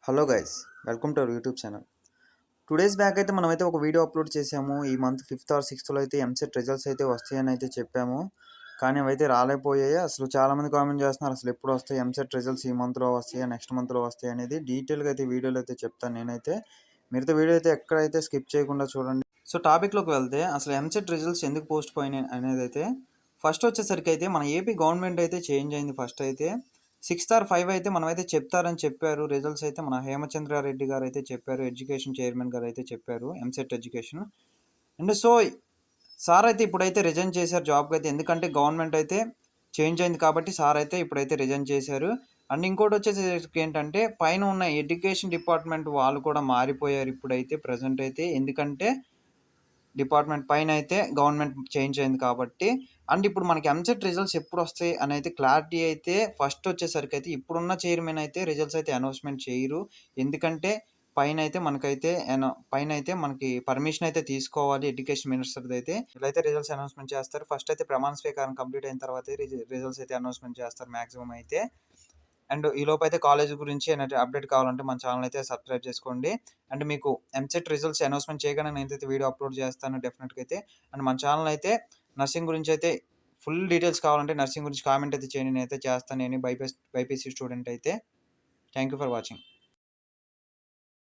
Hello guys, welcome to our YouTube channel. 2 days back అయితే మనమైతే ఒక వీడియో అప్లోడ్ చేసాము. ఈ మంత్ 5th ఆర్ 6thలో అయితే ఎంసెట్ రిజల్ట్స్ అయితే వస్తాయని అయితే చెప్పాము. కానీ అవైతే రాలేకపోయాయి. అసలు చాలామంది కామెంట్ చేస్తున్నారు, అసలు ఎప్పుడు వస్తాయి ఎంసెట్ రిజల్ట్స్, ఈ మంత్లో వస్తాయా నెక్స్ట్ మంత్లో వస్తాయి అనేది డీటెయిల్గా అయితే వీడియోలో అయితే చెప్తాను నేనైతే. మీరైతే వీడియో అయితే ఎక్కడైతే స్కిప్ చేయకుండా చూడండి. సో టాపిక్లోకి వెళ్తే అసలు ఎంసెట్ రిజల్ట్స్ ఎందుకు పోస్ట్ పోయినాయి అనేది అయితే ఫస్ట్ వచ్చేసరికి అయితే మన ఏపీ గవర్నమెంట్ అయితే చేంజ్ అయింది. ఫస్ట్ అయితే 6th ఆర్ 5 అయితే మనమైతే చెప్తారని చెప్పారు. రిజల్ట్స్ అయితే మన హేమచంద్రారెడ్డి గారు అయితే చెప్పారు, ఎడ్యుకేషన్ చైర్మన్ గారు అయితే చెప్పారు EAMCET education. And so sir అయితే ఇప్పుడైతే రిజైన్ చేశారు జాబ్కి అయితే, ఎందుకంటే గవర్నమెంట్ అయితే చేంజ్ అయింది కాబట్టి సార్ అయితే ఇప్పుడైతే రిజైన్ చేశారు. అండ్ ఇంకోటి వచ్చేసరికి ఏంటంటే పైన ఉన్న ఎడ్యుకేషన్ డిపార్ట్మెంట్ వాళ్ళు కూడా మారిపోయారు ఇప్పుడైతే ప్రజెంట్ అయితే, ఎందుకంటే డిపార్ట్మెంట్ పైన అయితే గవర్నమెంట్ చేంజ్ అయింది కాబట్టి. అండ్ ఇప్పుడు మనకి ఎంసెట్ రిజల్ట్స్ ఎప్పుడు వస్తాయి అని అయితే క్లారిటీ అయితే ఫస్ట్ వచ్చేసరికి అయితే ఇప్పుడున్న చైర్మన్ అయితే రిజల్ట్స్ అయితే అనౌన్స్మెంట్ చేయరు. ఎందుకంటే పైన అయితే మనకి పర్మిషన్ అయితే తీసుకోవాలి ఎడ్యుకేషన్ మినిస్టర్ది అయితే. వీళ్ళైతే రిజల్ట్స్ అనౌన్స్మెంట్ చేస్తారు. ఫస్ట్ అయితే ప్రమాణ స్వీకారం కంప్లీట్ అయిన తర్వాత రిజల్ట్స్ అయితే అనౌన్స్మెంట్ చేస్తారు మ్యాక్సిమం అయితే. అండ్ ఈలోపు అయితే కాలేజ్ గురించి అప్డేట్ కావాలంటే మన ఛానల్ అయితే సబ్స్క్రైబ్ చేసుకోండి. అండ్ మీకు ఎంసెట్ రిజల్ట్స్ అనౌన్స్మెంట్ చేయగానే నేనైతే వీడియో అప్లోడ్ చేస్తాను డెఫినెట్గా అయితే. అండ్ మన ఛానల్ అయితే నర్సింగ్ గురించి అయితే ఫుల్ డీటెయిల్స్ కావాలంటే నర్సింగ్ గురించి కామెంట్ అయితే చేయండి, నేనైతే చేస్తాను. నేను బైపీసీ స్టూడెంట్ అయితే. Thank you for watching.